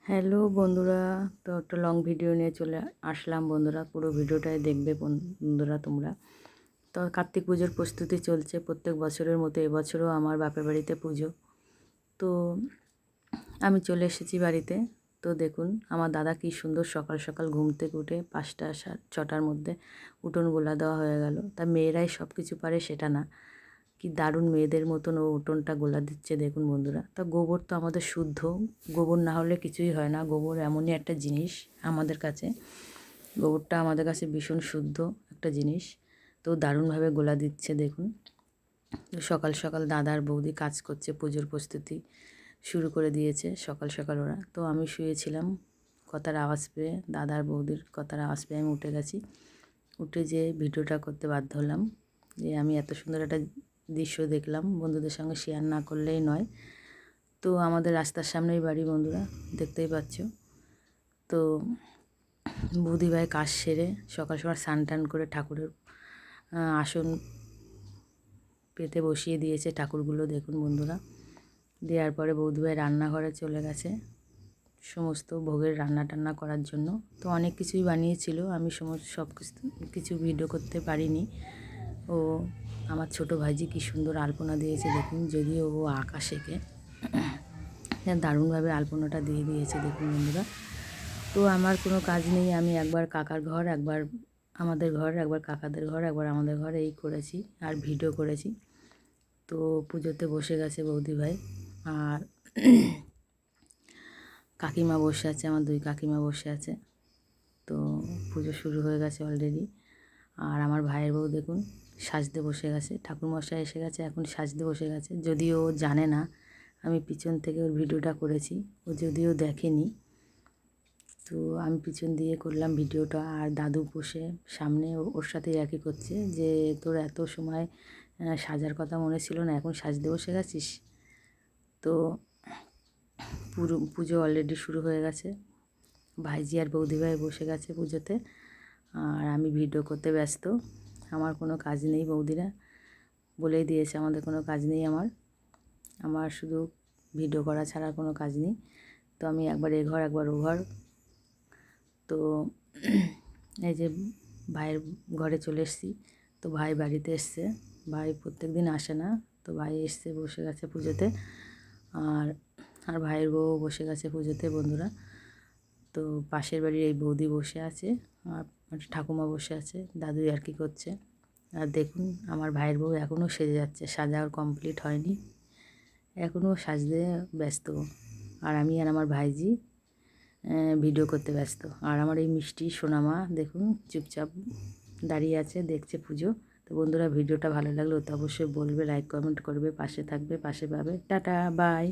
Hello বন্ধুরা, তো একটা লং ভিডিও নিয়ে চলে আসলাম বন্ধুরা। পুরো ভিডিওটাই দেখবে বন্ধুরা তোমরা। তো কার্তিক পুজোর প্রস্তুতি চলছে প্রত্যেক বছরের মতো, এবছরও আমার বাপের বাড়িতে পুজো। তো আমি চলে এসেছি বাড়িতে। তো দেখুন আমার দাদা কি সুন্দর সকাল সকাল ঘুম থেকে উঠে 5টা 6টার মধ্যে উঠোন গোলা দেওয়া হয়ে গেল। তা মেয়েরাই সব কিছু পারে সেটা না, কি দারুণ মেয়েদের মতন ও উঠোনটা গোলা দিচ্ছে দেখুন বন্ধুরা। তা গোবর তো আমাদের শুদ্ধ, গোবর না হলে কিছুই হয় না। গোবর এমনই একটা জিনিস আমাদের কাছে, গোবরটা আমাদের কাছে ভীষণ শুদ্ধ একটা জিনিস। তো দারুণভাবে গোলা দিচ্ছে দেখুন। তো সকাল সকাল দাদার বৌদি কাজ করছে, পুজোর প্রস্তুতি শুরু করে দিয়েছে সকাল সকাল ওরা। তো আমি শুয়েছিলাম, কথার আওয়াজ পেয়ে, দাদার বৌদির কথার আওয়াজ পেয়ে আমি উঠে গেছি। উঠে যে ভিডিওটা করতে বাধ্য হলাম, যে আমি এত সুন্দর একটা দৃশ্য দেখলাম, বন্ধুদের সঙ্গে শেয়ার না করলেই নয়। তো আমাদের রাস্তার সামনেই বাড়ি বন্ধুরা, দেখতেই পাচ্ছ। তো বৌদিভাই কাজ সেরে সকাল সকাল স্নান টান করে ঠাকুরের আসন পেতে বসিয়ে দিয়েছে ঠাকুরগুলো দেখুন বন্ধুরা। দেওয়ার পরে বৌদিভাই রান্নাঘরে চলে গেছে সমস্ত ভোগের রান্না টান্না করার জন্য। তো অনেক কিছুই বানিয়েছিল, আমি সব কিছু ভিডিও করতে পারিনি। ও আমার ছোটো ভাইজি কী সুন্দর আলপনা দিয়েছে দেখুন, যদিও ও আঁকা শেখে, দারুণভাবে আলপনাটা দিয়ে দিয়েছে দেখুন বন্ধুরা। তো আমার কোনো কাজ নেই, আমি একবার কাকার ঘর, একবার আমাদের ঘর, একবার কাকাদের ঘর, একবার আমাদের ঘর, এই করেছি আর ভিডিও করেছি। তো পুজোতে বসে গেছে বৌদিভাই, আর কাকিমা বসে আছে, আমার 2 কাকিমা বসে আছে। তো পুজো শুরু হয়ে গেছে অলরেডি। আর আমার ভাইয়ের বউ দেখুন সাজতে বসে গেছে, ঠাকুরমশাই এসে গেছে, এখন সাজতে বসে গেছে। যদিও ও জানে না আমি পিছন থেকে ওর ভিডিওটা করেছি, ও যদিও দেখেনি। তো আমি পিছন দিয়ে করলাম ভিডিওটা, আর দাদু বসে সামনে ওর সাথে একই করছে যে তোর এত সময় সাজার কথা মনে ছিল না, এখন সাজতে বসে গেছিস। তো পুজো অলরেডি শুরু হয়ে গেছে, ভাইজি আর বৌদিভাই বসে গেছে পুজোতে, আর আমি ভিডিও করতে ব্যস্ত। আমার কোনো কাজ নেই, বৌদিরা বলেই দিয়েছে আমাদের কোনো কাজ নেই, আমার শুধু ভিডিও করা ছাড়া কোনো কাজ নেই। তো আমি একবার এ ঘর একবার ও ঘর। তো এই যে ভাইয়ের ঘরে চলে এসেছি। তো ভাই বাড়িতে এসছে, ভাই প্রত্যেক দিন আসে না, তো ভাই এসছে বসে গেছে পুজোতে। আর আর ভাইয়ের বউ বসে গেছে পুজোতে বন্ধুরা। তো পাশের বাড়ির এই বৌদি বসে আছে, আর ঠাকুমা বসে আছে, দাদু আর কি করছে। আর দেখুন আমার ভাইয়ের বউ এখনও সেজে যাচ্ছে, সাজা ওর কমপ্লিট হয়নি, এখনও সাজতে ব্যস্ত। আর আমি আর আমার ভাইজি ভিডিও করতে ব্যস্ত। আর আমার এই মিষ্টি সোনামা দেখুন চুপচাপ দাঁড়িয়ে আছে, দেখছে পুজো। তো বন্ধুরা ভিডিওটা ভালো লাগলে তো অবশ্যই বলবে, লাইক কমেন্ট করবে, পাশে থাকবে, পাশে পাবে। Tata bye.